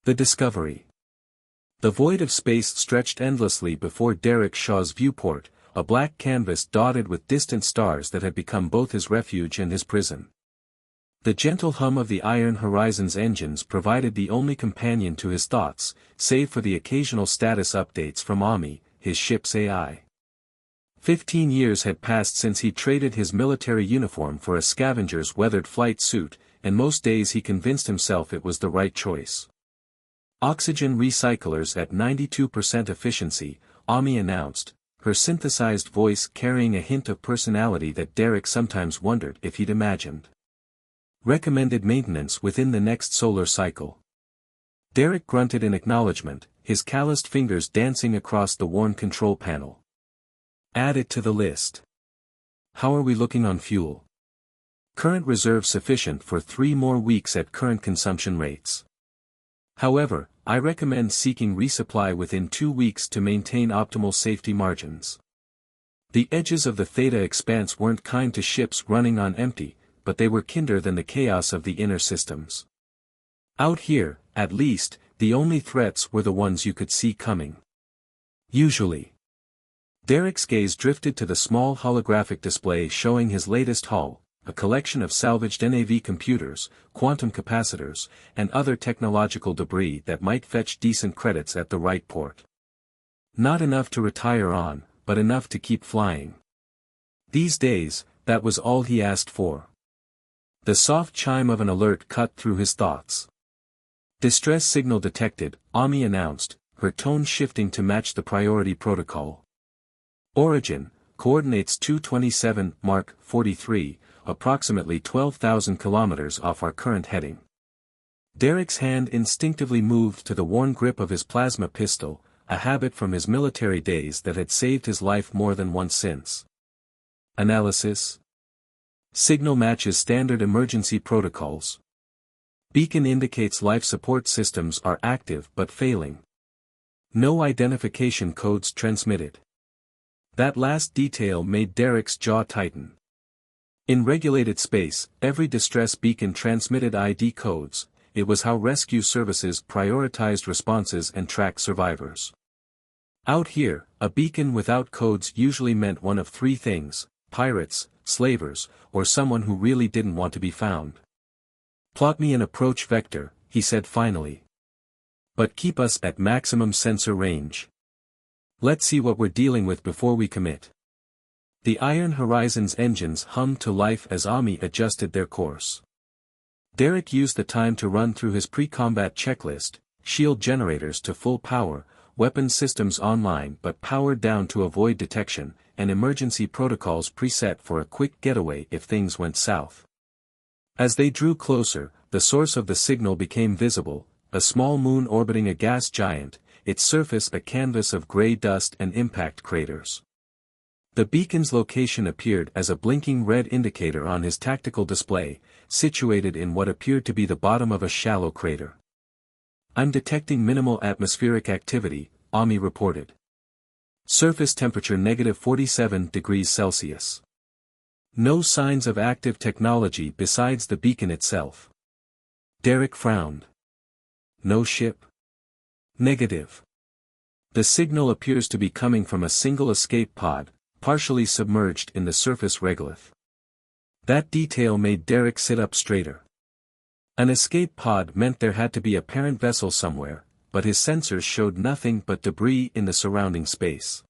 The discovery. The void of space stretched endlessly before Derek Shaw's viewport, a black canvas dotted with distant stars that had become both his refuge and his prison. The gentle hum of the Iron Horizon's engines provided the only companion to his thoughts, save for the occasional status updates from Ami, his ship's AI. 15 years had passed since he traded his military uniform for a scavenger's weathered flight suit, and most days he convinced himself it was the right choice. Oxygen recyclers at 92% efficiency, Ami announced, her synthesized voice carrying a hint of personality that Derek sometimes wondered if he'd imagined. Recommended maintenance within the next solar cycle. Derek grunted in acknowledgement, his calloused fingers dancing across the worn control panel. Add it to the list. How are we looking on fuel? Current reserve sufficient for 3 more weeks at current consumption rates. However, I recommend seeking resupply within 2 weeks to maintain optimal safety margins. The edges of the Theta expanse weren't kind to ships running on empty, but they were kinder than the chaos of the inner systems. Out here, at least, the only threats were the ones you could see coming. Usually. Derek's gaze drifted to the small holographic display showing his latest haul, a collection of salvaged NAV computers, quantum capacitors, and other technological debris that might fetch decent credits at the right port. Not enough to retire on, but enough to keep flying. These days, that was all he asked for. The soft chime of an alert cut through his thoughts. Distress signal detected, Ami announced, her tone shifting to match the priority protocol. Origin, coordinates 227, Mark 43, approximately 12,000 kilometers off our current heading. Derek's hand instinctively moved to the worn grip of his plasma pistol, a habit from his military days that had saved his life more than once since. Analysis. Signal matches standard emergency protocols. Beacon indicates life support systems are active but failing. No identification codes transmitted. That last detail made Derek's jaw tighten. In regulated space, every distress beacon transmitted ID codes. It was how rescue services prioritized responses and tracked survivors. Out here, a beacon without codes usually meant one of 3 things: pirates, slavers, or someone who really didn't want to be found. Plot me an approach vector, he said finally. But keep us at maximum sensor range. Let's see what we're dealing with before we commit. The Iron Horizon's engines hummed to life as Ami adjusted their course. Derek used the time to run through his pre-combat checklist: shield generators to full power, weapon systems online but powered down to avoid detection, and emergency protocols preset for a quick getaway if things went south. As they drew closer, the source of the signal became visible, a small moon orbiting a gas giant, its surface a canvas of gray dust and impact craters. The beacon's location appeared as a blinking red indicator on his tactical display, situated in what appeared to be the bottom of a shallow crater. I'm detecting minimal atmospheric activity, Ami reported. Surface temperature -47 degrees Celsius. No signs of active technology besides the beacon itself. Derek frowned. No ship? Negative. The signal appears to be coming from a single escape pod, partially submerged in the surface regolith. That detail made Derek sit up straighter. An escape pod meant there had to be a parent vessel somewhere, but his sensors showed nothing but debris in the surrounding space.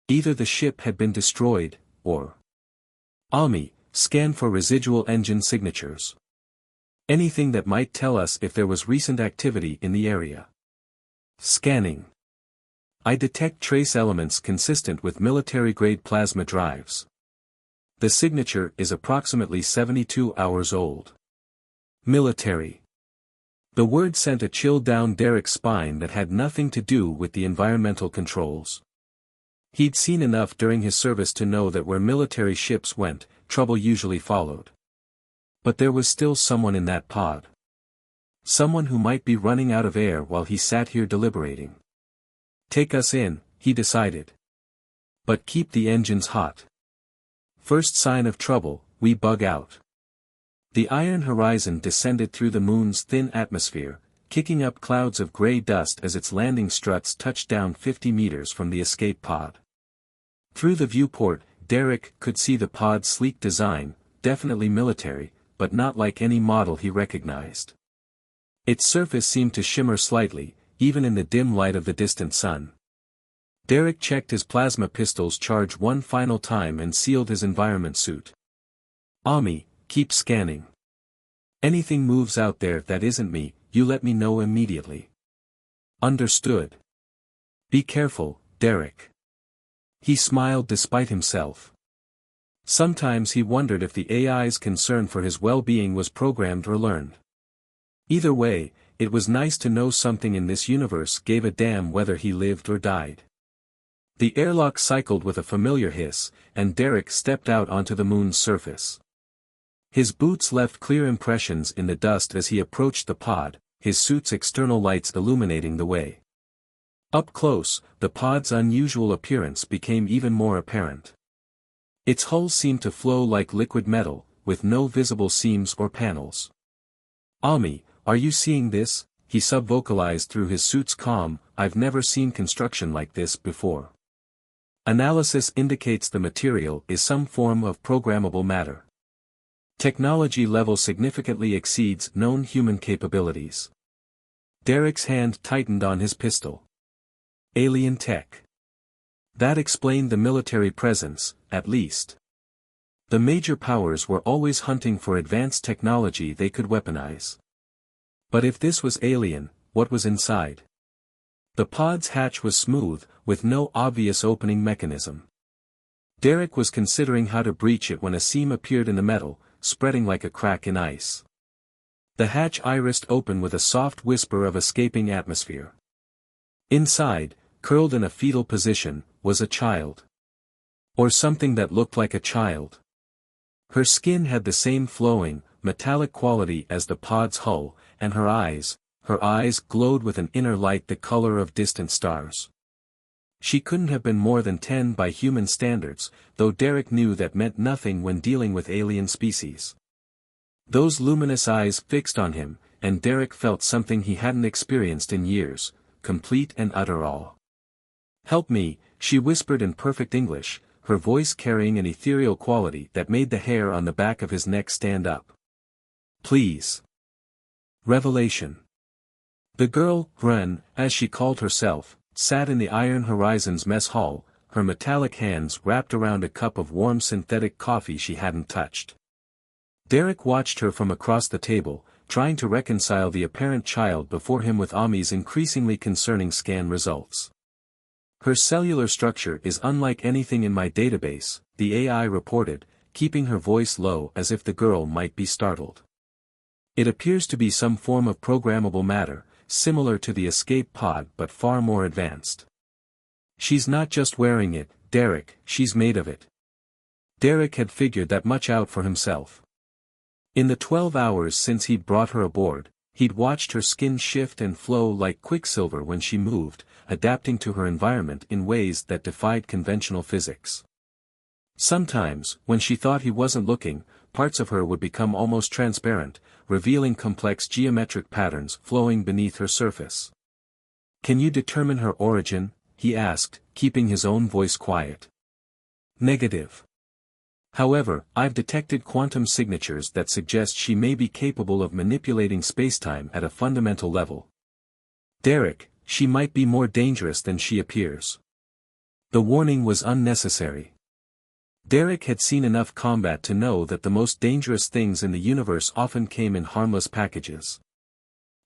Either the ship had been destroyed, or... Ami, scan for residual engine signatures. Anything that might tell us if there was recent activity in the area. Scanning. I detect trace elements consistent with military-grade plasma drives. The signature is approximately 72 hours old. Military. The word sent a chill down Derek's spine that had nothing to do with the environmental controls. He'd seen enough during his service to know that where military ships went, trouble usually followed. But there was still someone in that pod. Someone who might be running out of air while he sat here deliberating. Take us in, he decided. But keep the engines hot. First sign of trouble, we bug out. The Iron Horizon descended through the moon's thin atmosphere, kicking up clouds of gray dust as its landing struts touched down 50 meters from the escape pod. Through the viewport, Derek could see the pod's sleek design, definitely military, but not like any model he recognized. Its surface seemed to shimmer slightly, even in the dim light of the distant sun. Derek checked his plasma pistol's charge one final time and sealed his environment suit. Ami, keep scanning. Anything moves out there that isn't me, you let me know immediately. Understood. Be careful, Derek. He smiled despite himself. Sometimes he wondered if the AI's concern for his well-being was programmed or learned. Either way, it was nice to know something in this universe gave a damn whether he lived or died. The airlock cycled with a familiar hiss, and Derek stepped out onto the moon's surface. His boots left clear impressions in the dust as he approached the pod, his suit's external lights illuminating the way. Up close, the pod's unusual appearance became even more apparent. Its hull seemed to flow like liquid metal, with no visible seams or panels. Ami, are you seeing this? He sub-vocalized through his suit's comm, I've never seen construction like this before. Analysis indicates the material is some form of programmable matter. Technology level significantly exceeds known human capabilities. Derek's hand tightened on his pistol. Alien tech. That explained the military presence, at least. The major powers were always hunting for advanced technology they could weaponize. But if this was alien, what was inside? The pod's hatch was smooth, with no obvious opening mechanism. Derek was considering how to breach it when a seam appeared in the metal, spreading like a crack in ice. The hatch irised open with a soft whisper of escaping atmosphere. Inside, curled in a fetal position, was a child. Or something that looked like a child. Her skin had the same flowing, metallic quality as the pod's hull, and her eyes glowed with an inner light the color of distant stars. She couldn't have been more than 10 by human standards, though Derek knew that meant nothing when dealing with alien species. Those luminous eyes fixed on him, and Derek felt something he hadn't experienced in years, complete and utter awe. Help me, she whispered in perfect English, her voice carrying an ethereal quality that made the hair on the back of his neck stand up. Please. Revelation. The girl, Ren, as she called herself, sat in the Iron Horizons mess hall, her metallic hands wrapped around a cup of warm synthetic coffee she hadn't touched. Derek watched her from across the table, trying to reconcile the apparent child before him with Ami's increasingly concerning scan results. Her cellular structure is unlike anything in my database, the AI reported, keeping her voice low as if the girl might be startled. It appears to be some form of programmable matter, similar to the escape pod but far more advanced. She's not just wearing it, Derek, she's made of it. Derek had figured that much out for himself. In the 12 hours since he'd brought her aboard, he'd watched her skin shift and flow like quicksilver when she moved, adapting to her environment in ways that defied conventional physics. Sometimes, when she thought he wasn't looking, parts of her would become almost transparent, revealing complex geometric patterns flowing beneath her surface. Can you determine her origin? He asked, keeping his own voice quiet. Negative. However, I've detected quantum signatures that suggest she may be capable of manipulating spacetime at a fundamental level. Derek, she might be more dangerous than she appears. The warning was unnecessary. Derek had seen enough combat to know that the most dangerous things in the universe often came in harmless packages.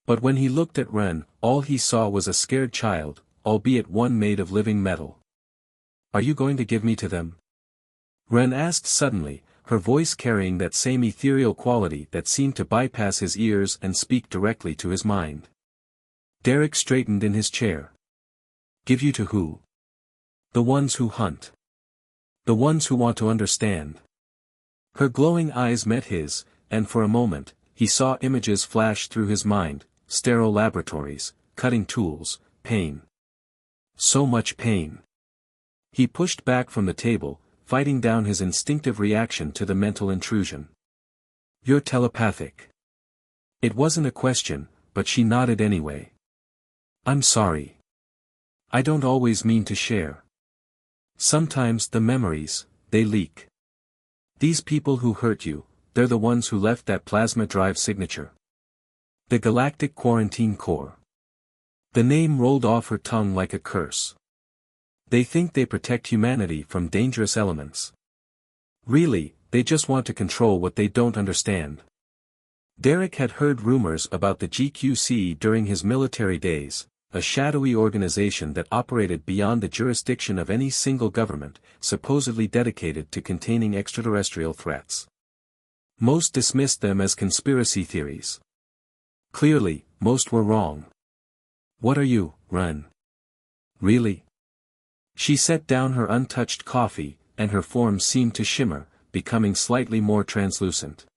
But when he looked at Ren, all he saw was a scared child, albeit one made of living metal. Are you going to give me to them? Ren asked suddenly, her voice carrying that same ethereal quality that seemed to bypass his ears and speak directly to his mind. Derek straightened in his chair. Give you to who? The ones who hunt. The ones who want to understand. Her glowing eyes met his, and for a moment, he saw images flash through his mind, sterile laboratories, cutting tools, pain. So much pain. He pushed back from the table, fighting down his instinctive reaction to the mental intrusion. You're telepathic. It wasn't a question, but she nodded anyway. I'm sorry. I don't always mean to share. Sometimes the memories, they leak. These people who hurt you, they're the ones who left that plasma drive signature. The Galactic Quarantine Corps. The name rolled off her tongue like a curse. They think they protect humanity from dangerous elements. Really, they just want to control what they don't understand. Derek had heard rumors about the GQC during his military days, a shadowy organization that operated beyond the jurisdiction of any single government, supposedly dedicated to containing extraterrestrial threats. Most dismissed them as conspiracy theories. Clearly, most were wrong. What are you, Ren? Really? She set down her untouched coffee, and her form seemed to shimmer, becoming slightly more translucent.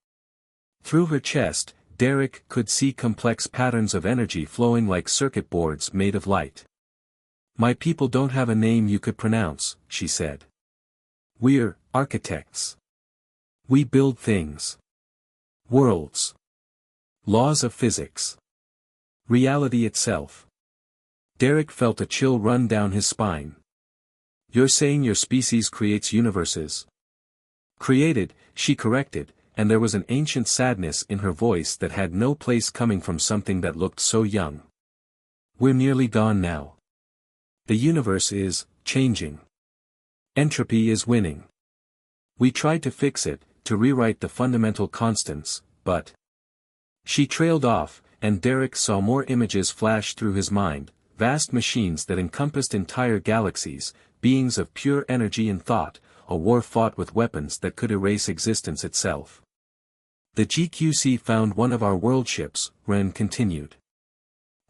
Through her chest, Derek could see complex patterns of energy flowing like circuit boards made of light. My people don't have a name you could pronounce, she said. We're architects. We build things. Worlds. Laws of physics. Reality itself. Derek felt a chill run down his spine. You're saying your species creates universes? Created, she corrected, and there was an ancient sadness in her voice that had no place coming from something that looked so young. We're nearly gone now. The universe is changing. Entropy is winning. We tried to fix it, to rewrite the fundamental constants, but... She trailed off, and Derek saw more images flash through his mind, vast machines that encompassed entire galaxies, beings of pure energy and thought, a war fought with weapons that could erase existence itself. The GQC found one of our world ships, Ren continued.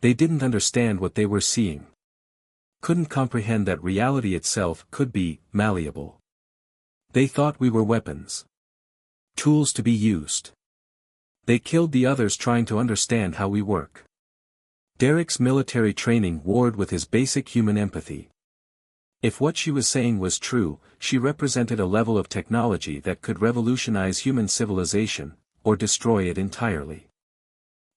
They didn't understand what they were seeing. Couldn't comprehend that reality itself could be malleable. They thought we were weapons. Tools to be used. They killed the others trying to understand how we work. Derek's military training warred with his basic human empathy. If what she was saying was true, she represented a level of technology that could revolutionize human civilization, or destroy it entirely.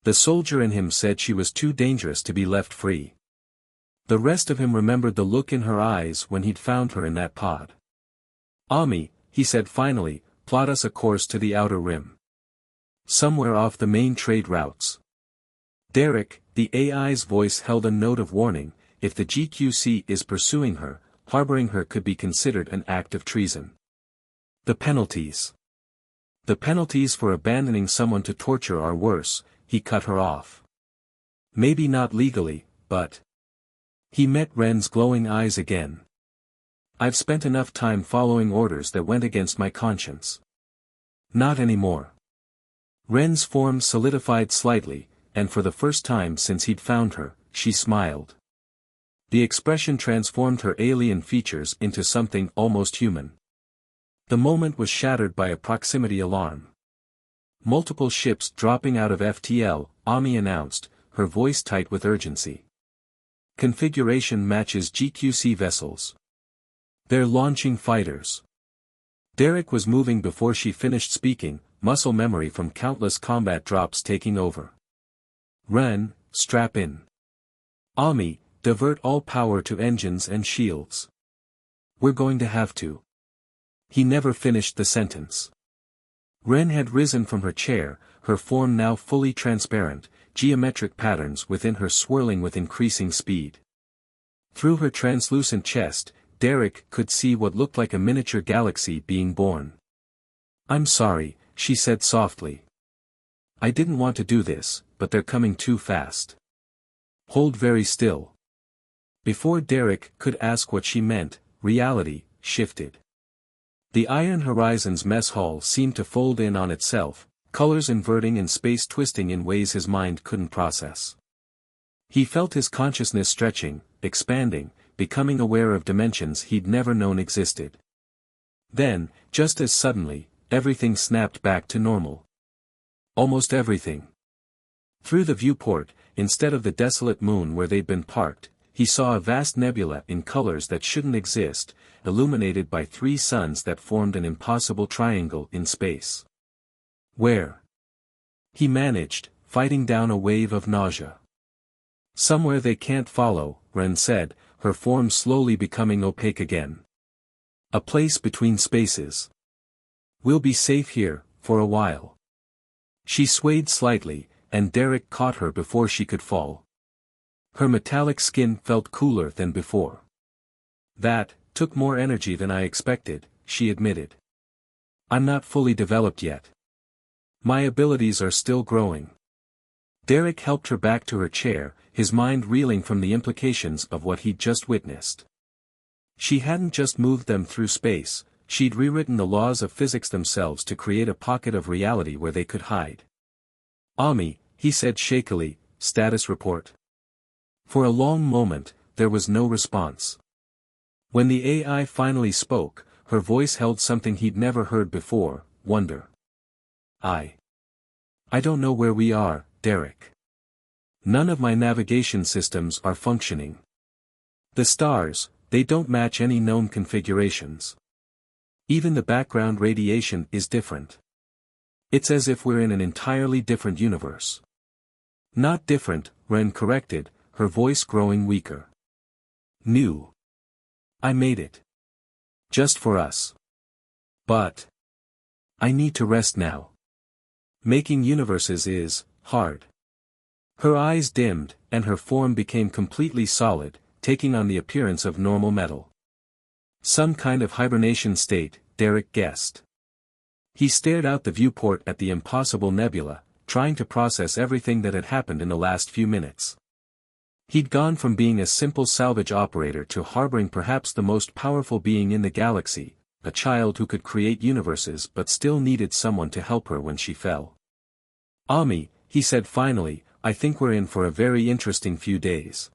The soldier in him said she was too dangerous to be left free. The rest of him remembered the look in her eyes when he'd found her in that pod. Ami, he said finally, plot us a course to the outer rim. Somewhere off the main trade routes. Derek, the AI's voice held a note of warning. If the GQC is pursuing her, harboring her could be considered an act of treason. The penalties. The penalties for abandoning someone to torture are worse, he cut her off. Maybe not legally, but... He met Ren's glowing eyes again. I've spent enough time following orders that went against my conscience. Not anymore. Ren's form solidified slightly, and for the first time since he'd found her, she smiled. The expression transformed her alien features into something almost human. The moment was shattered by a proximity alarm. Multiple ships dropping out of FTL, Ami announced, her voice tight with urgency. Configuration matches GQC vessels. They're launching fighters. Derek was moving before she finished speaking, muscle memory from countless combat drops taking over. Ren, strap in. Ami, divert all power to engines and shields. We're going to have to. He never finished the sentence. Ren had risen from her chair, her form now fully transparent, geometric patterns within her swirling with increasing speed. Through her translucent chest, Derek could see what looked like a miniature galaxy being born. I'm sorry, she said softly. I didn't want to do this, but they're coming too fast. Hold very still. Before Derek could ask what she meant, reality shifted. The Iron Horizons mess hall seemed to fold in on itself, colors inverting and space twisting in ways his mind couldn't process. He felt his consciousness stretching, expanding, becoming aware of dimensions he'd never known existed. Then, just as suddenly, everything snapped back to normal. Almost everything. Through the viewport, instead of the desolate moon where they'd been parked, he saw a vast nebula in colors that shouldn't exist, illuminated by 3 suns that formed an impossible triangle in space. Where? He managed, fighting down a wave of nausea. Somewhere they can't follow, Ren said, her form slowly becoming opaque again. A place between spaces. We'll be safe here, for a while. She swayed slightly, and Derek caught her before she could fall. Her metallic skin felt cooler than before. That took more energy than I expected, she admitted. I'm not fully developed yet. My abilities are still growing. Derek helped her back to her chair, his mind reeling from the implications of what he'd just witnessed. She hadn't just moved them through space, she'd rewritten the laws of physics themselves to create a pocket of reality where they could hide. Ami, he said shakily, status report. For a long moment, there was no response. When the AI finally spoke, her voice held something he'd never heard before, wonder. I don't know where we are, Derek. None of my navigation systems are functioning. The stars, they don't match any known configurations. Even the background radiation is different. It's as if we're in an entirely different universe. Not different, Ren corrected, her voice growing weaker. New. I made it. Just for us. But I need to rest now. Making universes is hard. Her eyes dimmed, and her form became completely solid, taking on the appearance of normal metal. Some kind of hibernation state, Derek guessed. He stared out the viewport at the impossible nebula, trying to process everything that had happened in the last few minutes. He'd gone from being a simple salvage operator to harboring perhaps the most powerful being in the galaxy, a child who could create universes but still needed someone to help her when she fell. Ami, he said finally, I think we're in for a very interesting few days.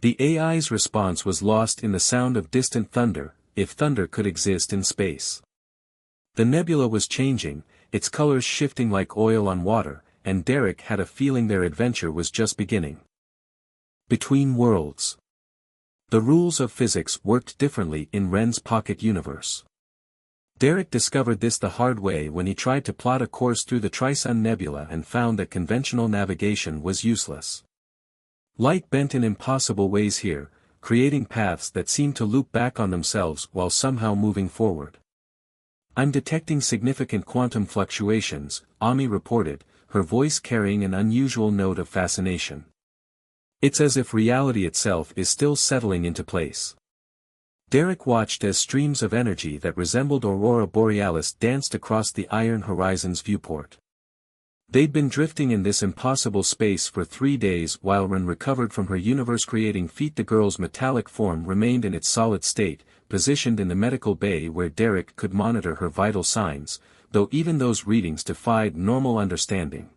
The AI's response was lost in the sound of distant thunder, if thunder could exist in space. The nebula was changing, its colors shifting like oil on water, and Derek had a feeling their adventure was just beginning. Between worlds. The rules of physics worked differently in Ren's pocket universe. Derek discovered this the hard way when he tried to plot a course through the Trisun Nebula and found that conventional navigation was useless. Light bent in impossible ways here, creating paths that seemed to loop back on themselves while somehow moving forward. I'm detecting significant quantum fluctuations, Ami reported, her voice carrying an unusual note of fascination. It's as if reality itself is still settling into place. Derek watched as streams of energy that resembled aurora borealis danced across the iron horizon's viewport. They'd been drifting in this impossible space for 3 days while Ren recovered from her universe-creating feat. The girl's metallic form remained in its solid state, positioned in the medical bay where Derek could monitor her vital signs, though even those readings defied normal understanding.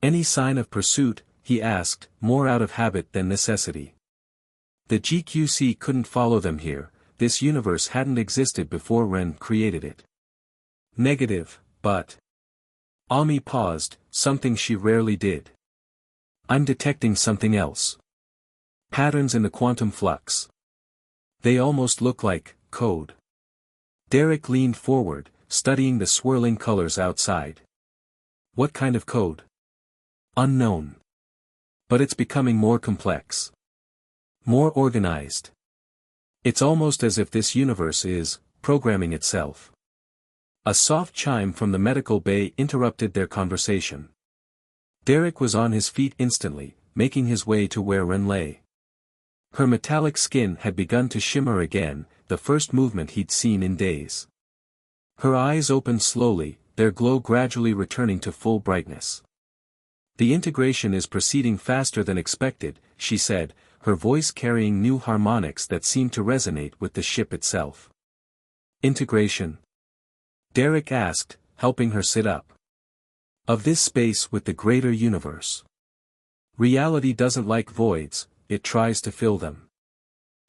Any sign of pursuit, he asked, more out of habit than necessity. The GQC couldn't follow them here, this universe hadn't existed before Ren created it. Negative, but... Ami paused, something she rarely did. I'm detecting something else. Patterns in the quantum flux. They almost look like code. Derek leaned forward, studying the swirling colors outside. What kind of code? Unknown. But it's becoming more complex. More organized. It's almost as if this universe is programming itself. A soft chime from the medical bay interrupted their conversation. Derek was on his feet instantly, making his way to where Ren lay. Her metallic skin had begun to shimmer again, the first movement he'd seen in days. Her eyes opened slowly, their glow gradually returning to full brightness. The integration is proceeding faster than expected, she said, her voice carrying new harmonics that seemed to resonate with the ship itself. Integration? Derek asked, helping her sit up. Of this space with the greater universe. Reality doesn't like voids, it tries to fill them.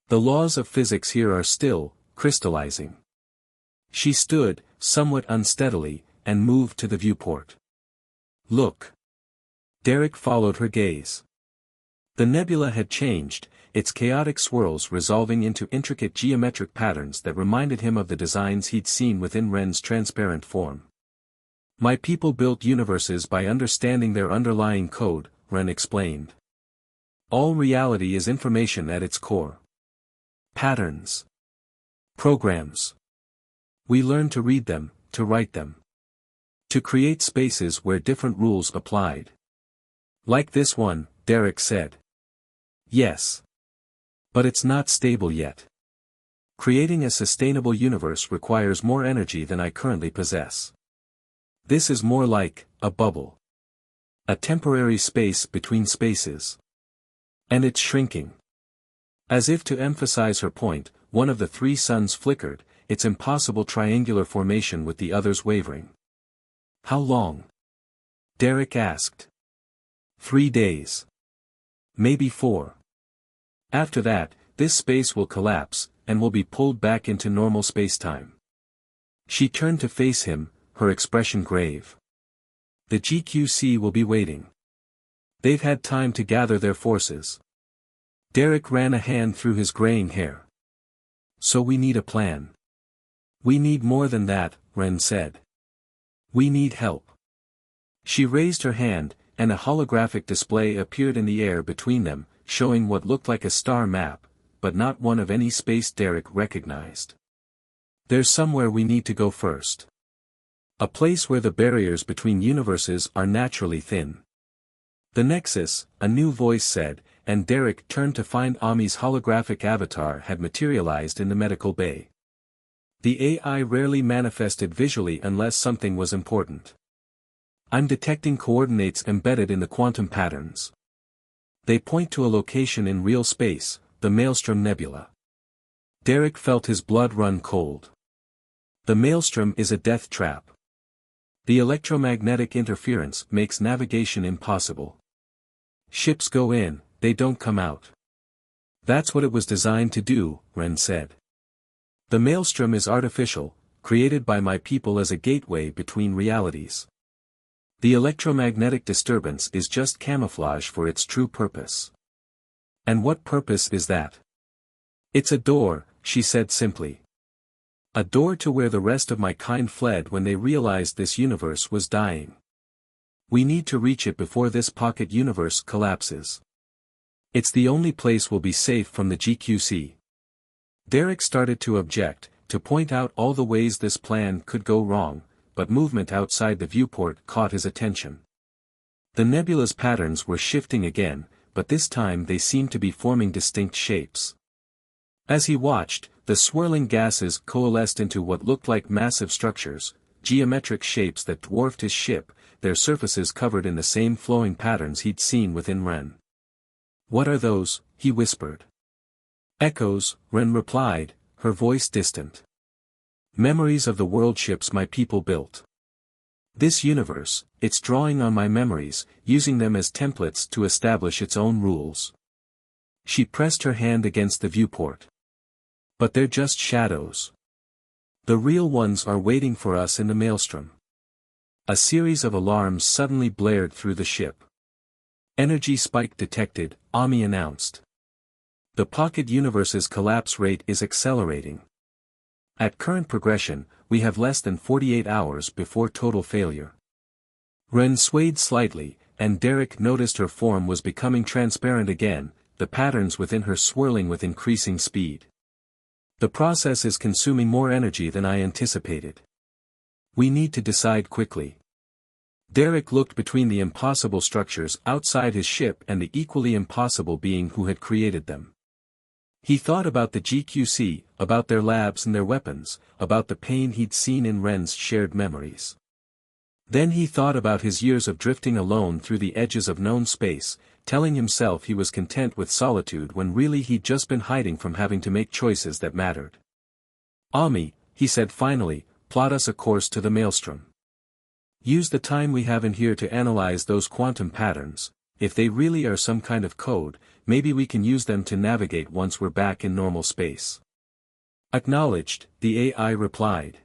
The laws of physics here are still crystallizing. She stood, somewhat unsteadily, and moved to the viewport. Look. Derek followed her gaze. The nebula had changed, its chaotic swirls resolving into intricate geometric patterns that reminded him of the designs he'd seen within Ren's transparent form. My people built universes by understanding their underlying code, Ren explained. All reality is information at its core. Patterns. Programs. We learn to read them, to write them. To create spaces where different rules applied. Like this one, Derek said. Yes. But it's not stable yet. Creating a sustainable universe requires more energy than I currently possess. This is more like a bubble. A temporary space between spaces. And it's shrinking. As if to emphasize her point, one of the three suns flickered, its impossible triangular formation with the others wavering. How long? Derek asked. 3 days. Maybe 4. After that, this space will collapse, and will be pulled back into normal spacetime. She turned to face him, her expression grave. The GQC will be waiting. They've had time to gather their forces. Derek ran a hand through his graying hair. So we need a plan. We need more than that, Ren said. We need help. She raised her hand, and a holographic display appeared in the air between them, showing what looked like a star map, but not one of any space Derek recognized. There's somewhere we need to go first. A place where the barriers between universes are naturally thin. The Nexus, a new voice said, and Derek turned to find Ami's holographic avatar had materialized in the medical bay. The AI rarely manifested visually unless something was important. I'm detecting coordinates embedded in the quantum patterns. They point to a location in real space, the Maelstrom Nebula. Derek felt his blood run cold. The Maelstrom is a death trap. The electromagnetic interference makes navigation impossible. Ships go in, they don't come out. That's what it was designed to do, Ren said. The Maelstrom is artificial, created by my people as a gateway between realities. The electromagnetic disturbance is just camouflage for its true purpose. And what purpose is that? It's a door, she said simply. A door to where the rest of my kind fled when they realized this universe was dying. We need to reach it before this pocket universe collapses. It's the only place we'll be safe from the GQC. Derek started to object, to point out all the ways this plan could go wrong, but movement outside the viewport caught his attention. The nebula's patterns were shifting again, but this time they seemed to be forming distinct shapes. As he watched, the swirling gases coalesced into what looked like massive structures, geometric shapes that dwarfed his ship, their surfaces covered in the same flowing patterns he'd seen within Ren. What are those? He whispered. Echoes, Ren replied, her voice distant. Memories of the world ships my people built. This universe, it's drawing on my memories, using them as templates to establish its own rules. She pressed her hand against the viewport. But they're just shadows. The real ones are waiting for us in the Maelstrom. A series of alarms suddenly blared through the ship. Energy spike detected, Ami announced. The pocket universe's collapse rate is accelerating. At current progression, we have less than 48 hours before total failure. Ren swayed slightly, and Derek noticed her form was becoming transparent again, the patterns within her swirling with increasing speed. The process is consuming more energy than I anticipated. We need to decide quickly. Derek looked between the impossible structures outside his ship and the equally impossible being who had created them. He thought about the GQC, about their labs and their weapons, about the pain he'd seen in Ren's shared memories. Then he thought about his years of drifting alone through the edges of known space, telling himself he was content with solitude when really he'd just been hiding from having to make choices that mattered. Ami, he said finally, plot us a course to the Maelstrom. Use the time we have in here to analyze those quantum patterns. If they really are some kind of code, maybe we can use them to navigate once we're back in normal space. Acknowledged, the AI replied.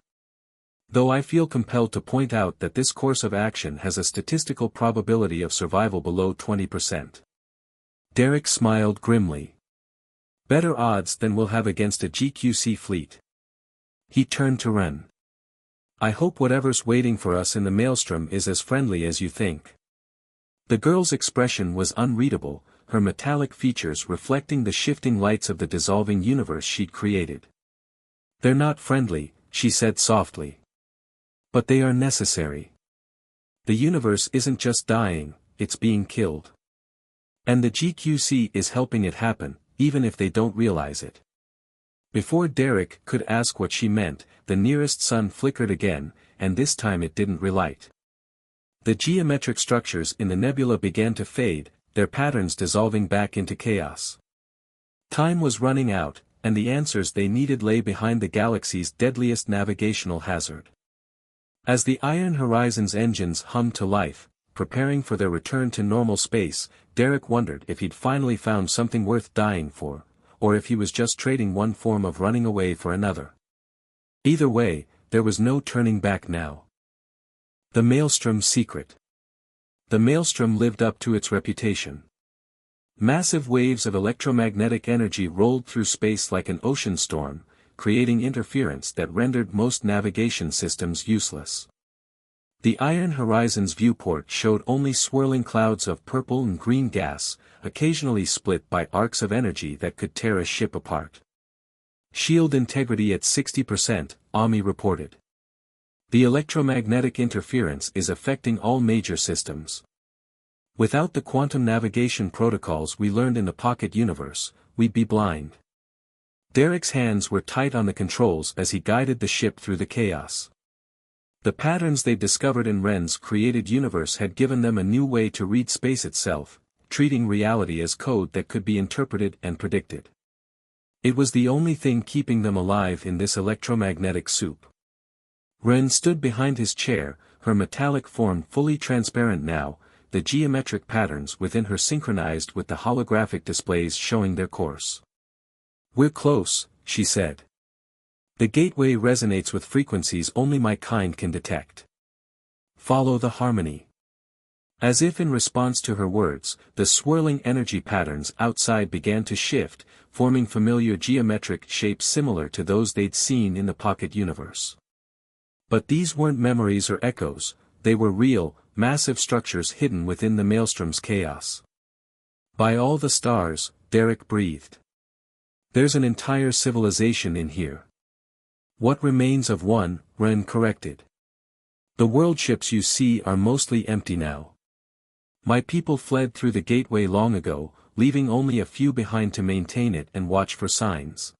Though I feel compelled to point out that this course of action has a statistical probability of survival below 20%. Derek smiled grimly. Better odds than we'll have against a GQC fleet. He turned to Ren. I hope whatever's waiting for us in the maelstrom is as friendly as you think. The girl's expression was unreadable, her metallic features reflecting the shifting lights of the dissolving universe she'd created. They're not friendly, she said softly. But they are necessary. The universe isn't just dying, it's being killed. And the GQC is helping it happen, even if they don't realize it. Before Derek could ask what she meant, the nearest sun flickered again, and this time it didn't relight. The geometric structures in the nebula began to fade, their patterns dissolving back into chaos. Time was running out, and the answers they needed lay behind the galaxy's deadliest navigational hazard. As the Iron Horizon's engines hummed to life, preparing for their return to normal space, Derek wondered if he'd finally found something worth dying for, or if he was just trading one form of running away for another. Either way, there was no turning back now. The Maelstrom's secret. The Maelstrom lived up to its reputation. Massive waves of electromagnetic energy rolled through space like an ocean storm, creating interference that rendered most navigation systems useless. The Iron Horizon's viewport showed only swirling clouds of purple and green gas, occasionally split by arcs of energy that could tear a ship apart. Shield integrity at 60%, Ami reported. The electromagnetic interference is affecting all major systems. Without the quantum navigation protocols we learned in the Pocket Universe, we'd be blind. Derek's hands were tight on the controls as he guided the ship through the chaos. The patterns they'd discovered in Ren's created universe had given them a new way to read space itself, treating reality as code that could be interpreted and predicted. It was the only thing keeping them alive in this electromagnetic soup. Ren stood behind his chair, her metallic form fully transparent now, the geometric patterns within her synchronized with the holographic displays showing their course. "We're close," she said. "The gateway resonates with frequencies only my kind can detect. Follow the harmony." As if in response to her words, the swirling energy patterns outside began to shift, forming familiar geometric shapes similar to those they'd seen in the Pocket Universe. But these weren't memories or echoes, they were real, massive structures hidden within the Maelstrom's chaos. "By all the stars," Derek breathed. "There's an entire civilization in here." "What remains of one," Ren corrected. "The world ships you see are mostly empty now. My people fled through the gateway long ago, leaving only a few behind to maintain it and watch for signs."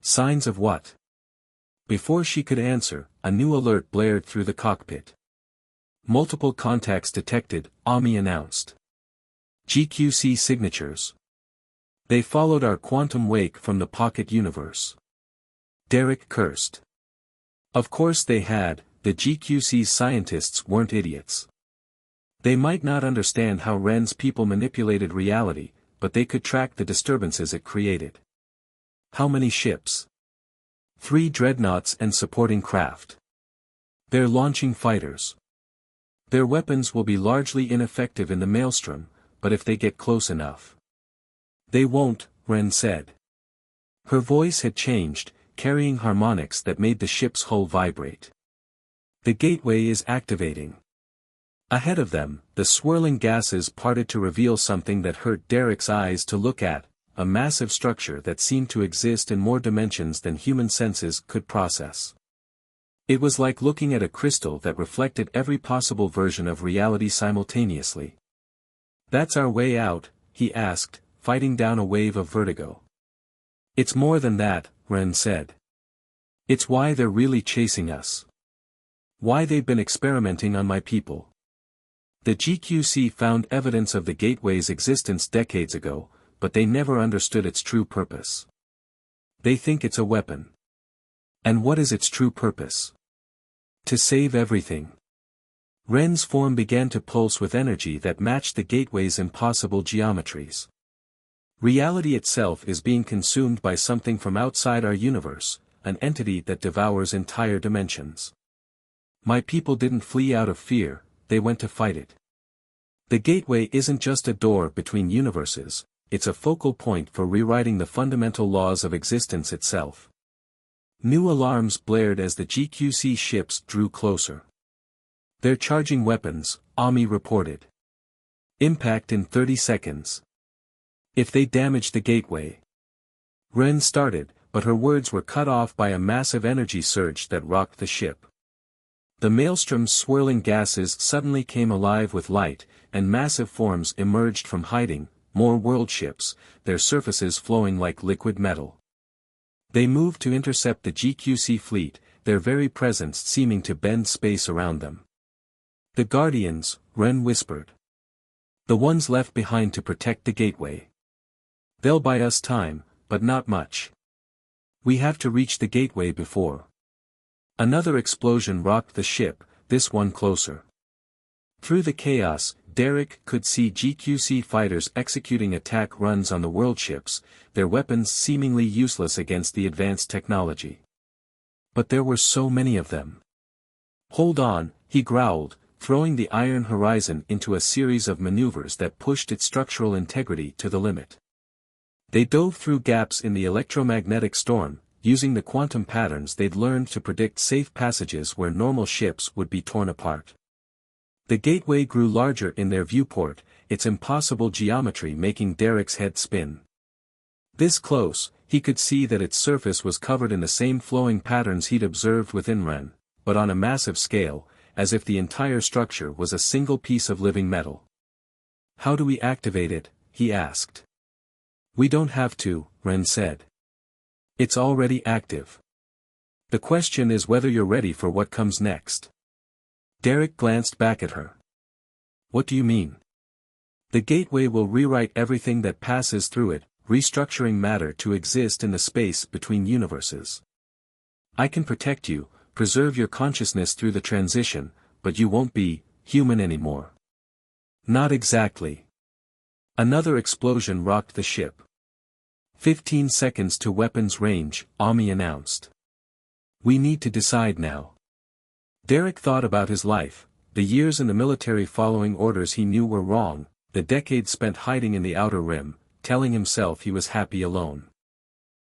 "Signs of what?" Before she could answer, a new alert blared through the cockpit. "Multiple contacts detected," Ami announced. "GQC signatures. They followed our quantum wake from the Pocket Universe." Derek cursed. Of course they had, the GQC's scientists weren't idiots. They might not understand how Ren's people manipulated reality, but they could track the disturbances it created. "How many ships?" 3 dreadnoughts and supporting craft. "They're launching fighters. Their weapons will be largely ineffective in the Maelstrom, but if they get close enough." "They won't," Ren said. Her voice had changed, carrying harmonics that made the ship's hull vibrate. "The gateway is activating." Ahead of them, the swirling gases parted to reveal something that hurt Derek's eyes to look at, a massive structure that seemed to exist in more dimensions than human senses could process. It was like looking at a crystal that reflected every possible version of reality simultaneously. "That's our way out?" he asked, fighting down a wave of vertigo. "It's more than that," Ren said. "It's why they're really chasing us. Why they've been experimenting on my people. The GQC found evidence of the gateway's existence decades ago, but they never understood its true purpose. They think it's a weapon. And what is its true purpose? To save everything." Ren's form began to pulse with energy that matched the gateway's impossible geometries. "Reality itself is being consumed by something from outside our universe, an entity that devours entire dimensions. My people didn't flee out of fear, they went to fight it. The gateway isn't just a door between universes, it's a focal point for rewriting the fundamental laws of existence itself. New alarms blared as the GQC ships drew closer. "They're charging weapons," Ami reported. "Impact in 30 seconds. If they damage the gateway." Ren started, but her words were cut off by a massive energy surge that rocked the ship. The maelstrom's swirling gases suddenly came alive with light, and massive forms emerged from hiding, more world ships, their surfaces flowing like liquid metal. They moved to intercept the GQC fleet, their very presence seeming to bend space around them. "The Guardians," Ren whispered. "The ones left behind to protect the gateway. They'll buy us time, but not much. We have to reach the gateway before." Another explosion rocked the ship, this one closer. Through the chaos, Derek could see GQC fighters executing attack runs on the world ships, their weapons seemingly useless against the advanced technology. But there were so many of them. "Hold on," he growled, throwing the Iron Horizon into a series of maneuvers that pushed its structural integrity to the limit. They dove through gaps in the electromagnetic storm, using the quantum patterns they'd learned to predict safe passages where normal ships would be torn apart. The gateway grew larger in their viewport, its impossible geometry making Derek's head spin. This close, he could see that its surface was covered in the same flowing patterns he'd observed within Ren, but on a massive scale, as if the entire structure was a single piece of living metal. "How do we activate it?" he asked. "We don't have to," Ren said. "It's already active. The question is whether you're ready for what comes next." Derek glanced back at her. "What do you mean?" "The gateway will rewrite everything that passes through it, restructuring matter to exist in the space between universes. I can protect you, preserve your consciousness through the transition, but you won't be human anymore." "Not exactly." Another explosion rocked the ship. 15 seconds to weapons range, Ami announced. "We need to decide now." Derek thought about his life, the years in the military following orders he knew were wrong, the decades spent hiding in the Outer Rim, telling himself he was happy alone.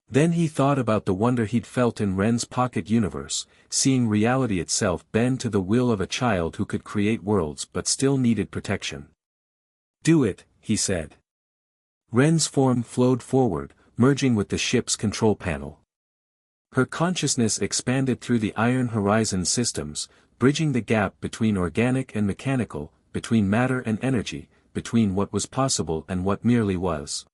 Then he thought about the wonder he'd felt in Ren's pocket universe, seeing reality itself bend to the will of a child who could create worlds but still needed protection. "Do it," he said. Ren's form flowed forward, merging with the ship's control panel. Her consciousness expanded through the Iron Horizon systems, bridging the gap between organic and mechanical, between matter and energy, between what was possible and what merely was.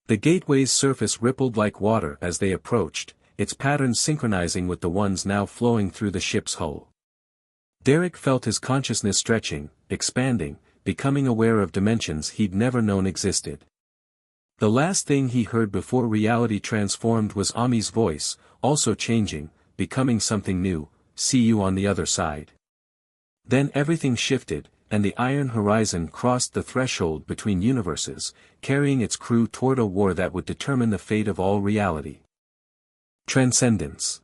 The gateway's surface rippled like water as they approached, its patterns synchronizing with the ones now flowing through the ship's hull. Derek felt his consciousness stretching, expanding, becoming aware of dimensions he'd never known existed. The last thing he heard before reality transformed was Ami's voice, also changing, becoming something new, "See you on the other side." Then everything shifted, and the Iron Horizon crossed the threshold between universes, carrying its crew toward a war that would determine the fate of all reality. Transcendence.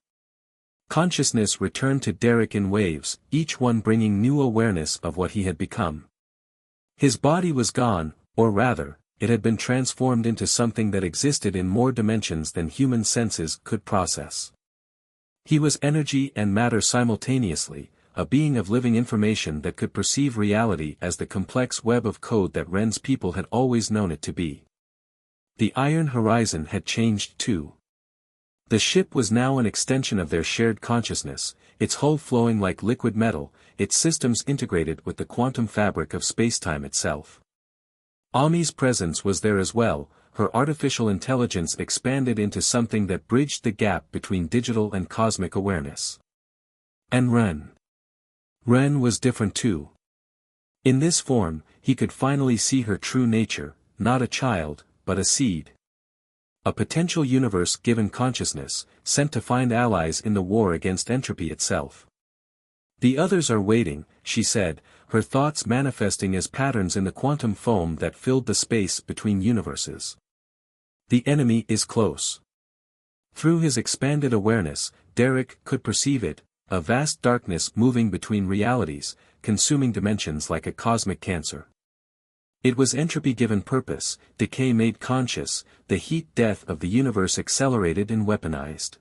Consciousness returned to Derek in waves, each one bringing new awareness of what he had become. His body was gone, or rather, it had been transformed into something that existed in more dimensions than human senses could process. He was energy and matter simultaneously, a being of living information that could perceive reality as the complex web of code that Ren's people had always known it to be. The Iron Horizon had changed too. The ship was now an extension of their shared consciousness, its hull flowing like liquid metal, its systems integrated with the quantum fabric of spacetime itself. Ami's presence was there as well, her artificial intelligence expanded into something that bridged the gap between digital and cosmic awareness. And Ren. Ren was different too. In this form, he could finally see her true nature, not a child, but a seed. A potential universe given consciousness, sent to find allies in the war against entropy itself. "The others are waiting," she said, her thoughts manifesting as patterns in the quantum foam that filled the space between universes. "The enemy is close." Through his expanded awareness, Derek could perceive it, a vast darkness moving between realities, consuming dimensions like a cosmic cancer. It was entropy given purpose, decay made conscious, the heat death of the universe accelerated and weaponized.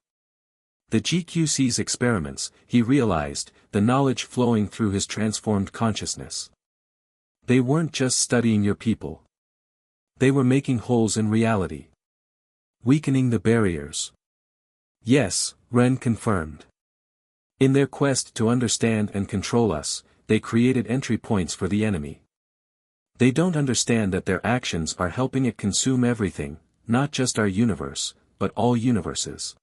The GQC's experiments, he realized, the knowledge flowing through his transformed consciousness. They weren't just studying your people. They were making holes in reality. Weakening the barriers. Yes, Ren confirmed. In their quest to understand and control us, they created entry points for the enemy. They don't understand that their actions are helping it consume everything, not just our universe, but all universes.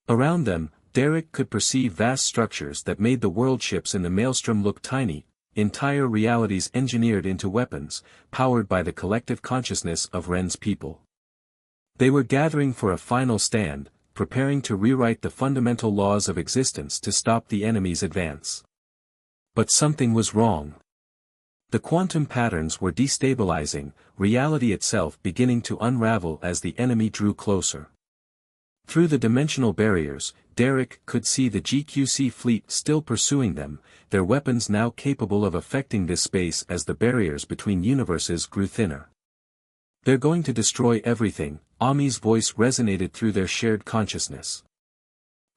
Around them, Derek could perceive vast structures that made the world ships in the maelstrom look tiny, entire realities engineered into weapons, powered by the collective consciousness of Ren's people. They were gathering for a final stand, preparing to rewrite the fundamental laws of existence to stop the enemy's advance. But something was wrong. The quantum patterns were destabilizing, reality itself beginning to unravel as the enemy drew closer. Through the dimensional barriers, Derek could see the GQC fleet still pursuing them, their weapons now capable of affecting this space as the barriers between universes grew thinner. They're going to destroy everything, Ami's voice resonated through their shared consciousness.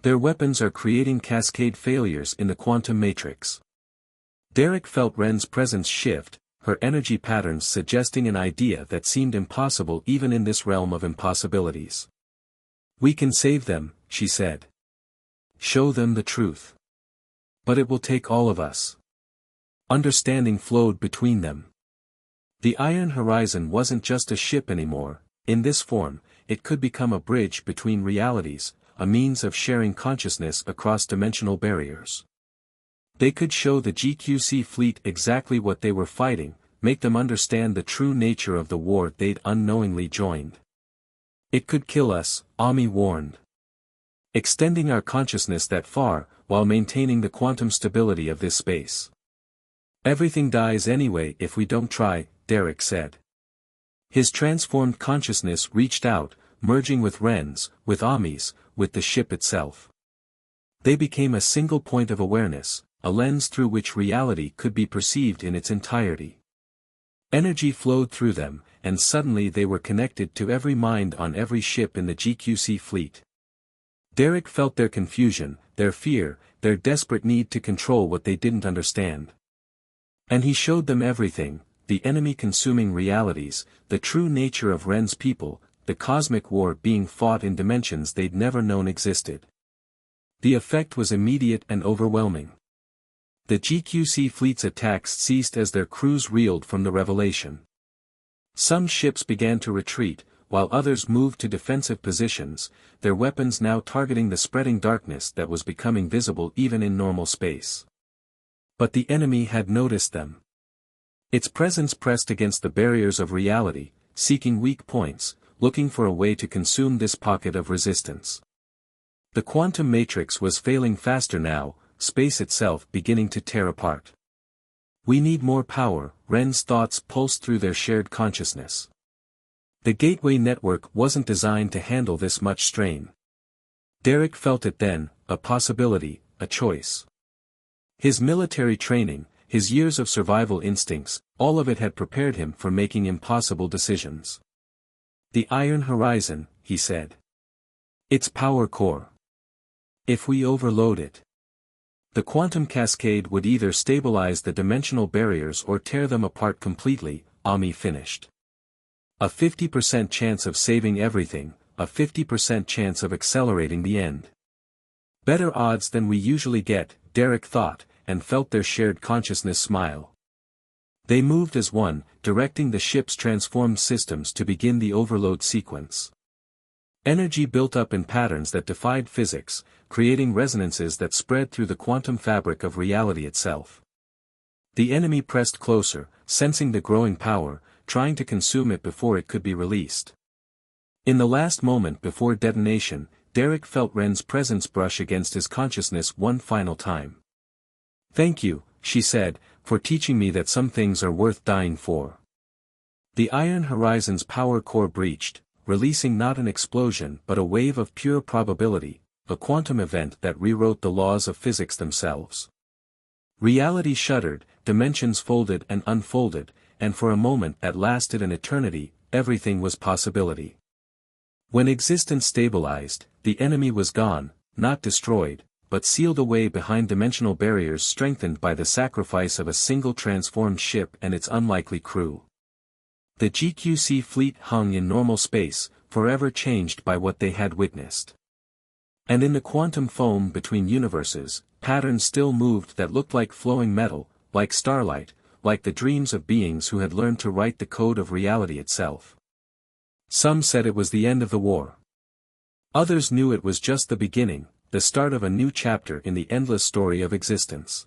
Their weapons are creating cascade failures in the quantum matrix. Derek felt Ren's presence shift, her energy patterns suggesting an idea that seemed impossible even in this realm of impossibilities. We can save them, she said. Show them the truth. But it will take all of us. Understanding flowed between them. The Iron Horizon wasn't just a ship anymore, in this form, it could become a bridge between realities, a means of sharing consciousness across dimensional barriers. They could show the GQC fleet exactly what they were fighting, make them understand the true nature of the war they'd unknowingly joined. It could kill us, Ami warned. Extending our consciousness that far, while maintaining the quantum stability of this space. Everything dies anyway if we don't try, Derek said. His transformed consciousness reached out, merging with Ren's, with Ami's, with the ship itself. They became a single point of awareness, a lens through which reality could be perceived in its entirety. Energy flowed through them, and suddenly they were connected to every mind on every ship in the GQC fleet. Derek felt their confusion, their fear, their desperate need to control what they didn't understand. And he showed them everything, the enemy consuming realities, the true nature of Ren's people, the cosmic war being fought in dimensions they'd never known existed. The effect was immediate and overwhelming. The GQC fleet's attacks ceased as their crews reeled from the revelation. Some ships began to retreat, while others moved to defensive positions, their weapons now targeting the spreading darkness that was becoming visible even in normal space. But the enemy had noticed them. Its presence pressed against the barriers of reality, seeking weak points, looking for a way to consume this pocket of resistance. The quantum matrix was failing faster now, space itself beginning to tear apart. We need more power, Ren's thoughts pulsed through their shared consciousness. The gateway network wasn't designed to handle this much strain. Derek felt it then, a possibility, a choice. His military training, his years of survival instincts, all of it had prepared him for making impossible decisions. The Iron Horizon, he said. Its power core. If we overload it, the quantum cascade would either stabilize the dimensional barriers or tear them apart completely, Ami finished. A 50% chance of saving everything, a 50% chance of accelerating the end. Better odds than we usually get, Derek thought, and felt their shared consciousness smile. They moved as one, directing the ship's transformed systems to begin the overload sequence. Energy built up in patterns that defied physics, creating resonances that spread through the quantum fabric of reality itself. The enemy pressed closer, sensing the growing power, trying to consume it before it could be released. In the last moment before detonation, Derek felt Ren's presence brush against his consciousness one final time. "Thank you," she said, "for teaching me that some things are worth dying for." The Iron Horizon's power core breached, releasing not an explosion but a wave of pure probability, a quantum event that rewrote the laws of physics themselves. Reality shuddered, dimensions folded and unfolded, and for a moment that lasted an eternity, everything was possibility. When existence stabilized, the enemy was gone, not destroyed, but sealed away behind dimensional barriers strengthened by the sacrifice of a single transformed ship and its unlikely crew. The GQC fleet hung in normal space, forever changed by what they had witnessed. And in the quantum foam between universes, patterns still moved that looked like flowing metal, like starlight, like the dreams of beings who had learned to write the code of reality itself. Some said it was the end of the war. Others knew it was just the beginning, the start of a new chapter in the endless story of existence.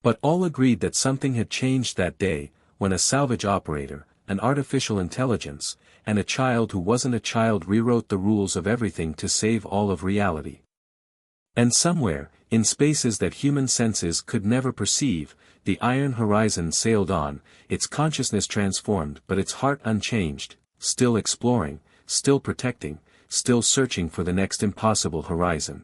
But all agreed that something had changed that day, when a salvage operator, an artificial intelligence, and a child who wasn't a child rewrote the rules of everything to save all of reality. And somewhere, in spaces that human senses could never perceive, the Iron Horizon sailed on, its consciousness transformed but its heart unchanged, still exploring, still protecting, still searching for the next impossible horizon.